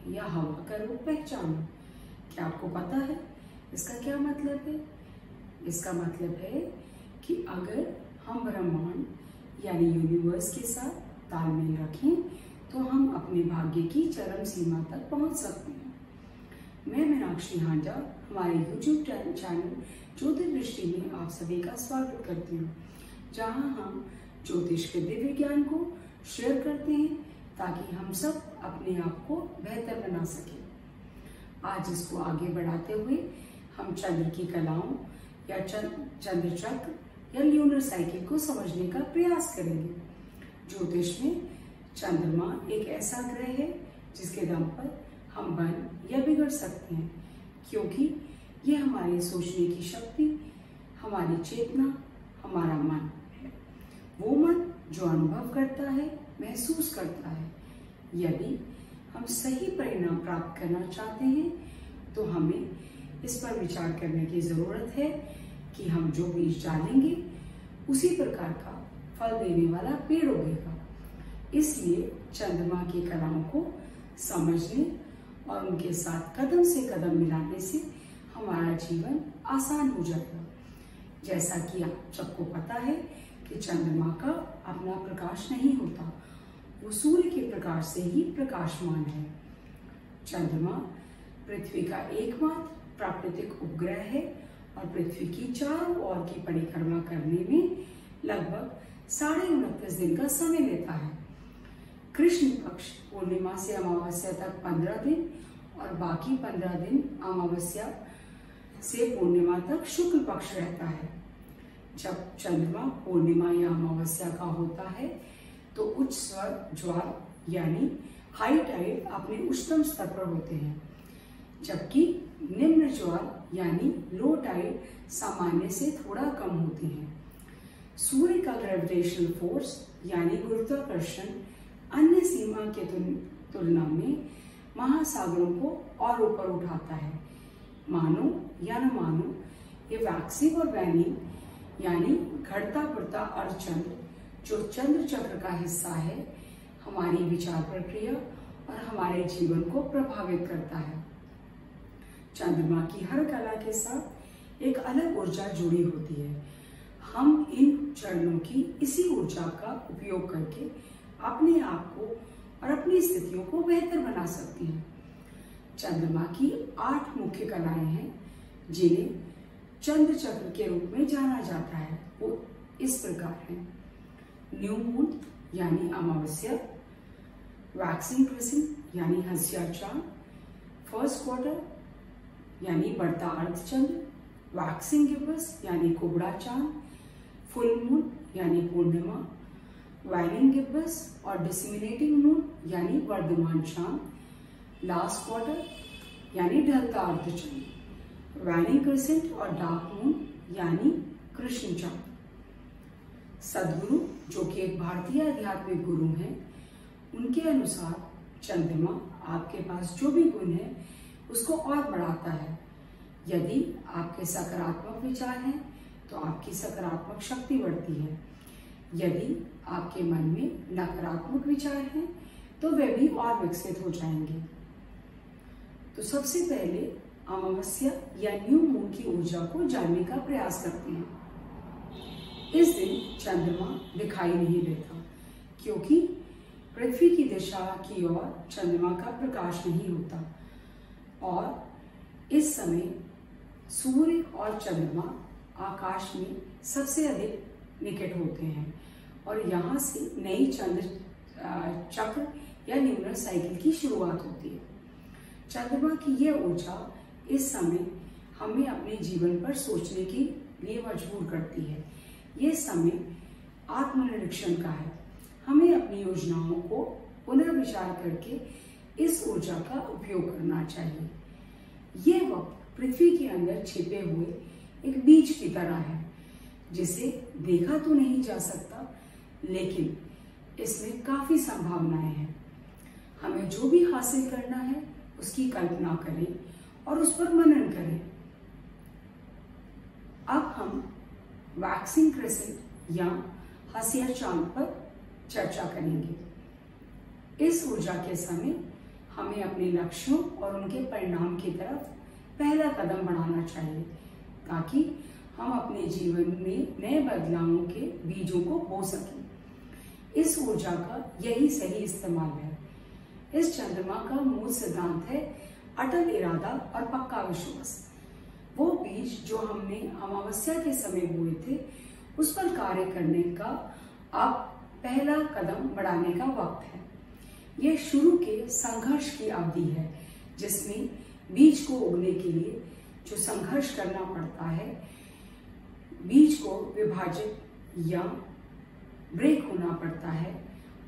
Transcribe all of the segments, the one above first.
या हवा का रूप पहचानो। क्या आपको पता है इसका क्या मतलब है? इसका मतलब है कि अगर हम ब्रह्मांड यानी यूनिवर्स के साथ तालमेल रखें तो हम अपने भाग्य की चरम सीमा तक पहुंच सकते हैं। मैं मीनाक्षी हांडा हमारे YouTube चैनल ज्योतिष दृष्टि में आप सभी का स्वागत करती हूँ, जहाँ हम ज्योतिष के दिव्य ज्ञान को शेयर करते हैं ताकि हम सब अपने आप को बेहतर बना सकें। आज इसको आगे बढ़ाते हुए हम चंद्र की कलाओं या चंद्र चक्र या ल्यूनर साइकिल को समझने का प्रयास करेंगे। ज्योतिष में चंद्रमा एक ऐसा ग्रह है जिसके दम पर हम बन या बिगड़ सकते हैं, क्योंकि ये हमारी सोचने की शक्ति, हमारी चेतना, हमारा मन है। वो मन जो अनुभव करता है, महसूस करता है। यदि हम सही परिणाम प्राप्त करना चाहते हैं तो हमें इस पर विचार करने की जरूरत है कि हम जो बीज डालेंगे उसी प्रकार का फल देने वाला पेड़ उगेगा। इसलिए चंद्रमा की कलाओं को समझने और उनके साथ कदम से कदम मिलाने से हमारा जीवन आसान हो जाएगा। जैसा कि आप सबको पता है कि चंद्रमा का अपना प्रकाश नहीं होता, वो सूर्य के प्रकाश से ही प्रकाशमान है। चंद्रमा पृथ्वी का एकमात्र प्राकृतिक उपग्रह है और पृथ्वी की चारों ओर की परिक्रमा करने में लगभग 29.5 दिन का समय लेता है। कृष्ण पक्ष पूर्णिमा से अमावस्या तक 15 दिन और बाकी 15 दिन अमावस्या से पूर्णिमा तक शुक्ल पक्ष रहता है। जब चंद्रमा पूर्णिमा या अमावस्या का होता है तो उच्च स्वर ज्वार यानी हाई टाइड अपने उच्चतम स्तर पर होते हैं, जबकि निम्न ज्वार यानी लो टाइड सामान्य से थोड़ा कम होते हैं। सूर्य का ग्रेविटेशनल फोर्स यानी गुरुत्वाकर्षण अन्य सीमा के तुलना में महासागरों को और ऊपर उठाता है। मानो या न मानो, ये वैक्सिंग और वैनिंग यानी घटता बढ़ता अर्धचंद्र जो चंद्र चक्र का हिस्सा है, हमारी विचार प्रक्रिया और हमारे जीवन को प्रभावित करता है। चंद्रमा की हर कला के साथ एक अलग ऊर्जा जुड़ी होती है। हम इन चरणों की इसी ऊर्जा का उपयोग करके अपने आप को और अपनी स्थितियों को बेहतर बना सकते हैं। चंद्रमा की 8 मुख्य कलाएं हैं जिन्हें चंद्र चक्र के रूप में जाना जाता है। वो इस प्रकार हैं: न्यू मून यानी अमावस्या, वैक्सिंग क्रिसेंट यानी हंसिया चांद, फर्स्ट क्वार्टर यानी बढ़ता अर्धचंद्र, वैक्सिंग गिब्बस यानी कुबड़ा चांद, फुल मून यानी पूर्णिमा, वैनिंग गिब्बस और डिसमिनेटिंग मून यानी वर्धमान चांद, लास्ट क्वार्टर यानी ढलता अर्धचंद्र, वैनिंग क्रिसेंट और डार्क मून यानी कृष्ण चांद। सदगुरु जो कि एक भारतीय आध्यात्मिक गुरु हैं, उनके अनुसार चंद्रमा आपके पास जो भी गुण है उसको और बढ़ाता है। यदि आपके सकारात्मक विचार हैं तो आपकी सकारात्मक शक्ति बढ़ती है। यदि आपके मन में नकारात्मक विचार हैं तो वे भी और विकसित हो जाएंगे। तो सबसे पहले अमावस्या या न्यू मून की ऊर्जा को जानने का प्रयास करते हैं। इस दिन चंद्रमा दिखाई नहीं देता, क्योंकि पृथ्वी की दिशा की ओर चंद्रमा का प्रकाश नहीं होता और इस समय सूर्य और चंद्रमा आकाश में सबसे अधिक निकट होते हैं और यहाँ से नई चंद्र चक्र या ल्यूनर साइकिल की शुरुआत होती है। चंद्रमा की यह ऊर्जा इस समय हमें अपने जीवन पर सोचने के लिए मजबूर करती है। ये समय आत्मनिरीक्षण का है। हमें अपनी योजनाओं को पुनर्विचार करके इस ऊर्जा का उपयोग करना चाहिए। ये वक्त पृथ्वी के अंदर छिपे हुए एक बीज की तरह है, जिसे देखा तो नहीं जा सकता, लेकिन इसमें काफी संभावनाएं हैं। हमें जो भी हासिल करना है उसकी कल्पना करें और उस पर मनन करें। अब हम वैक्सिंग क्रिसेंट या हंसिया चांद पर चर्चा करेंगे। इस ऊर्जा के समय हमें अपने लक्ष्यों और उनके परिणाम की तरफ पहला कदम बढ़ाना चाहिए, ताकि हम अपने जीवन में नए बदलावों के बीजों को बो सकें। इस ऊर्जा का यही सही इस्तेमाल है। इस चंद्रमा का मूल सिद्धांत है अटल इरादा और पक्का विश्वास। वो बीज जो हमने अमावस्या के समय बोए थे, उस पर कार्य करने का अब पहला कदम बढ़ाने का वक्त है। ये शुरू के संघर्ष की अवधि है, जिसमें बीज को उगने के लिए जो संघर्ष करना पड़ता है, बीज को विभाजित या ब्रेक होना पड़ता है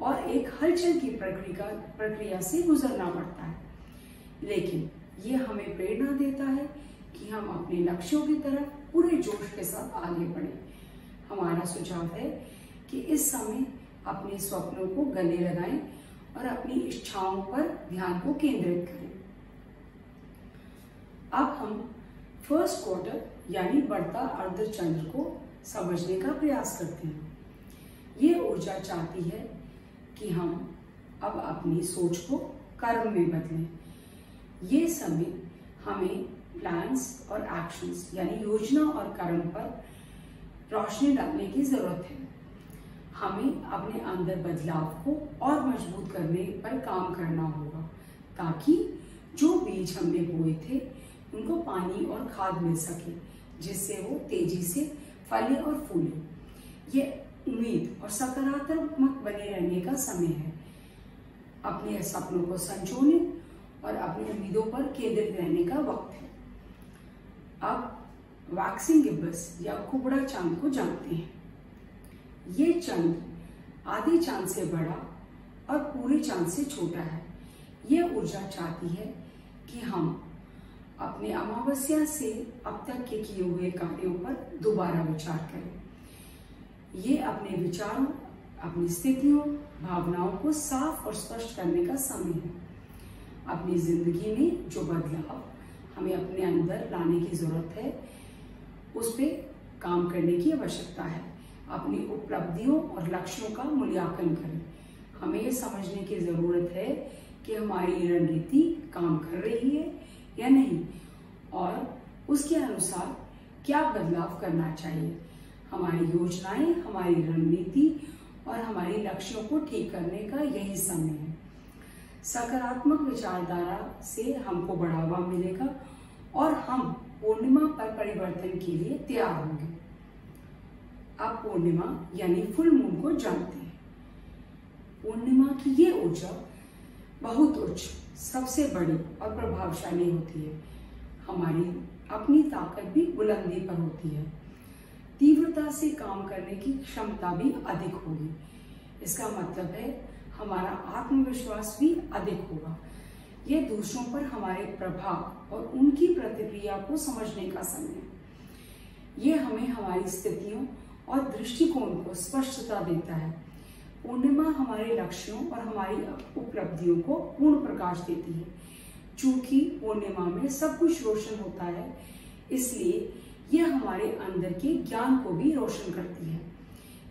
और एक हलचल की प्रक्रिया से गुजरना पड़ता है। लेकिन ये हमें प्रेरणा देता है कि हम अपने लक्ष्यों की तरफ पूरे जोश के साथ आगे बढ़ें। हमारा सुझाव है कि इस समय अपने स्वप्नों को गले लगाएं और अपनी इच्छाओं पर ध्यान को केंद्रित करें। अब हम फर्स्ट क्वार्टर यानी बढ़ता अर्धचंद्र को समझने का प्रयास करते हैं। ये ऊर्जा चाहती है कि हम अब अपनी सोच को कर्म में बदलें। ये समय हमें प्लान्स और एक्शंस यानी योजना और कर्म पर रोशनी डालने की जरूरत है। हमें अपने अंदर बदलाव को और मजबूत करने पर काम करना होगा, ताकि जो बीज हमने बोए थे उनको पानी और खाद मिल सके, जिससे वो तेजी से फले और फूले। ये उम्मीद और सकारात्मक बने रहने का समय है। अपने सपनों को संजोने और अपनी उम्मीदों पर केंद्रित रहने का वक्त है। अब वैक्सिंग गिब्बस या कुबड़ा चांद को जानते हैं। ये चंद आधे चांद से बड़ा और पूरे चांद से छोटा है। ये ऊर्जा चाहती है कि हम अपने अमावस्या से अब तक के किए हुए कार्यों पर दोबारा विचार करें। ये अपने विचारों, अपनी स्थितियों, भावनाओं को साफ और स्पष्ट करने का समय है। अपनी जिंदगी में जो बदलाव हमें अपने अंदर लाने की जरूरत है, उस पे काम करने की आवश्यकता है। अपनी उपलब्धियों और लक्ष्यों का मूल्यांकन करें। हमें ये समझने की जरूरत है कि हमारी रणनीति काम कर रही है या नहीं, और उसके अनुसार क्या बदलाव करना चाहिए। हमारी योजनाएं, हमारी रणनीति और हमारी लक्ष्यों को ठीक करने का यही समय है। सकारात्मक विचारधारा से हमको बढ़ावा मिलेगा और हम पूर्णिमा पर परिवर्तन के लिए तैयार होंगे। आप पूर्णिमा यानी फुल मून को जानते हैं। पूर्णिमा की ये ऊर्जा बहुत उच्च, सबसे बड़ी और प्रभावशाली होती है। हमारी अपनी ताकत भी बुलंदी पर होती है। तीव्रता से काम करने की क्षमता भी अधिक होगी। इसका मतलब है हमारा आत्मविश्वास भी अधिक होगा। ये दूसरों पर हमारे प्रभाव और उनकी प्रतिक्रिया को समझने का समय है। ये हमें हमारी स्थितियों और दृष्टिकोण को स्पष्टता देता है। पूर्णिमा हमारे लक्ष्यों और हमारी उपलब्धियों को पूर्ण प्रकाश देती है। चूंकि पूर्णिमा में सब कुछ रोशन होता है, इसलिए यह हमारे अंदर के ज्ञान को भी रोशन करती है।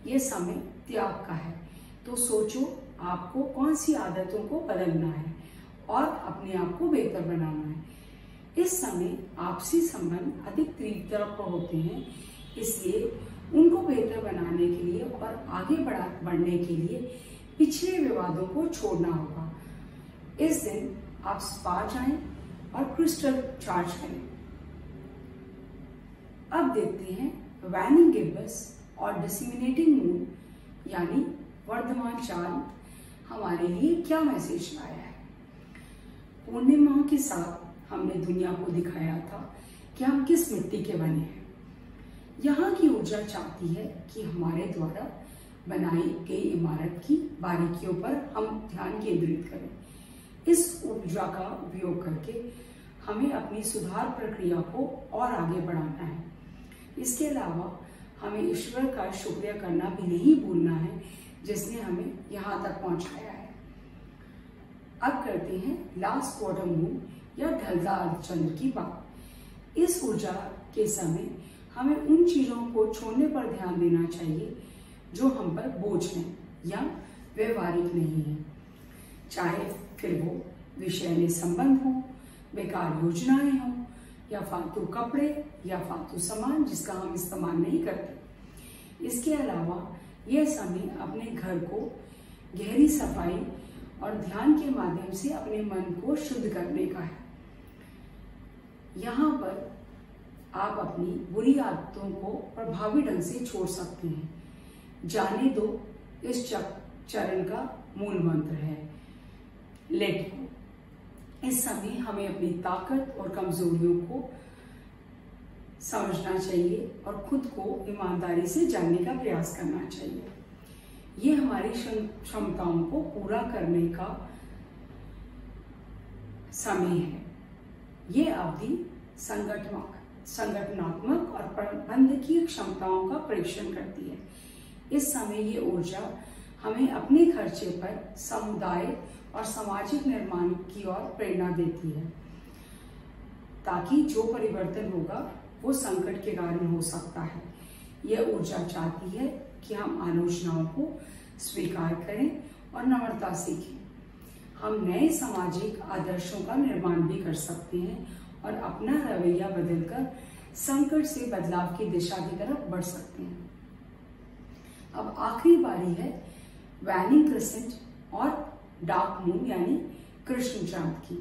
यह समय त्याग का है, तो सोचो आपको कौन सी आदतों को बदलना है और अपने आप को बेहतर बनाना है। इस समय आपसी संबंध अधिक तीव्रता पर होते हैं, इसलिए उनको बेहतर बनाने के लिए और आगे बढ़ने के लिए पिछले विवादों को छोड़ना होगा। इस दिन आप स्पा जाएं और क्रिस्टल चार्ज करें। अब देखते हैं वैनिंग गिब्बस और डिसेमिनेटिंग मून यानी वर्धमान चांद हमारे लिए क्या मैसेज लाया है। पूर्णिमा के साथ हमने दुनिया को दिखाया था कि हम किस मिट्टी के बने हैं। यहाँ की ऊर्जा चाहती है कि हमारे द्वारा बनाई गई इमारत की बारीकियों पर हम ध्यान केंद्रित करें। इस ऊर्जा का उपयोग करके हमें अपनी सुधार प्रक्रिया को और आगे बढ़ाना है। इसके अलावा हमें ईश्वर का शुक्रिया करना भी नहीं भूलना है, जिसने हमें यहाँ तक पहुँचाया है। अब करते हैं लास्ट क्वार्टर मून या ढलता अर्धचंद्र की बात। इस ऊर्जा के समय हमें उन चीजों को छोड़ने पर ध्यान देना चाहिए जो हम पर बोझ हैं या व्यवहारिक नहीं है, चाहे फिर वो विषैले संबंध हो, बेकार योजनाएं हो, या फालतू कपड़े या फालतू सामान जिसका हम इस्तेमाल नहीं करते। इसके अलावा यह समय अपने घर को गहरी सफाई और ध्यान के माध्यम से अपने मन को शुद्ध करने का है। यहाँ पर आप अपनी बुरी आदतों को प्रभावी ढंग से छोड़ सकते हैं। जाने दो इस चरण का मूल मंत्र है लेट गो। इस समय हमें अपनी ताकत और कमजोरियों को समझना चाहिए और खुद को ईमानदारी से जानने का प्रयास करना चाहिए। ये हमारी क्षमताओं को पूरा करने का समय है। ये अवधि संगठनात्मक और प्रबंधकीय क्षमताओं का परीक्षण करती है। इस समय ये ऊर्जा हमें अपने खर्चे पर समुदाय और सामाजिक निर्माण की ओर प्रेरणा देती है, ताकि जो परिवर्तन होगा वो संकट के कारण हो सकता है। यह ऊर्जा चाहती है कि हम आलोचनाओं को स्वीकार करें और नम्रता सीखें। हम नए सामाजिक आदर्शों का निर्माण भी कर सकते हैं और अपना रवैया बदलकर संकट से बदलाव की दिशा की तरफ बढ़ सकते हैं। अब आखिरी बारी है वैनिंग क्रिसेंट और डार्क मून यानी कृष्ण चांद की।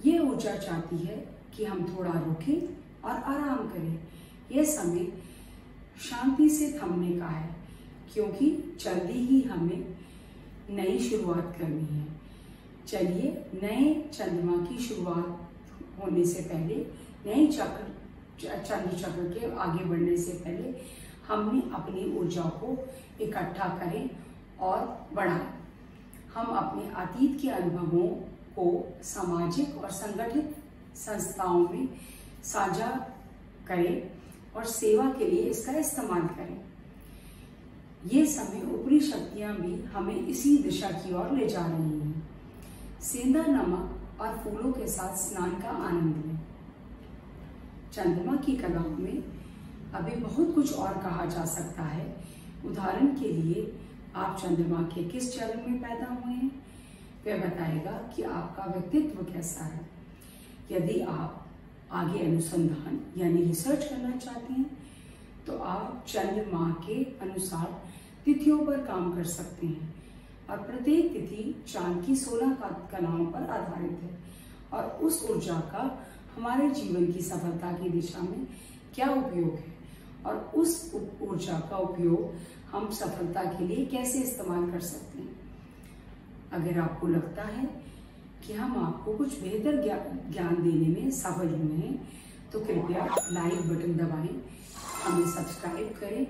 ये ऊर्जा चाहती है कि हम थोड़ा रुकें और आराम करें। यह समय शांति से थमने का है, क्योंकि जल्दी ही हमें नई शुरुआत करनी है। चलिए नए चंद्रमा की शुरुआत होने से पहले, नए चंद्र चक्र के आगे बढ़ने से पहले हमने अपनी ऊर्जा को इकट्ठा करें और बढ़ाएं। हम अपने अतीत के अनुभवों को सामाजिक और संगठित संस्थाओं में साझा करें और सेवा के लिए इसका इस्तेमाल करें। ये समय ऊपरी शक्तियां भी हमें इसी दिशा की ओर ले जा रही हैं। सेंधा नमक और फूलों के साथ स्नान का आनंद लें। चंद्रमा की कलाओं में अभी बहुत कुछ और कहा जा सकता है। उदाहरण के लिए, आप चंद्रमा के किस चरण में पैदा हुए हैं, वह बताएगा कि आपका व्यक्तित्व कैसा है। यदि आप आगे अनुसंधान यानी रिसर्च करना चाहते हैं, तो आप चंद्रमा के अनुसार तिथियों पर काम कर सकते हैं और प्रत्येक तिथि चांद की 16 कलाओं पर आधारित है और उस ऊर्जा का हमारे जीवन की सफलता की दिशा में क्या उपयोग है और उस ऊर्जा का उपयोग हम सफलता के लिए कैसे इस्तेमाल कर सकते हैं। अगर आपको लगता है कि हम आपको कुछ बेहतर ज्ञान देने में सफल हुए हैं, तो कृपया लाइक बटन दबाएं, हमें सब्सक्राइब करें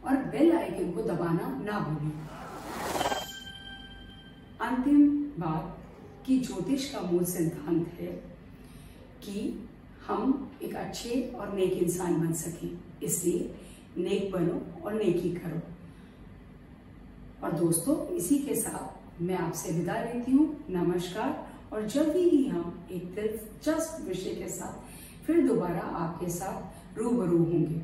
और बेल आइकन को दबाना ना भूलें। अंतिम बात कि ज्योतिष का मूल सिद्धांत है कि हम एक अच्छे और नेक इंसान बन सकें, इसलिए नेक बनो और नेकी करो। और दोस्तों, इसी के साथ मैं आपसे विदा लेती हूँ। नमस्कार, और जल्दी ही हम एक दिलचस्प विषय के साथ फिर दोबारा आपके साथ रूबरू होंगे।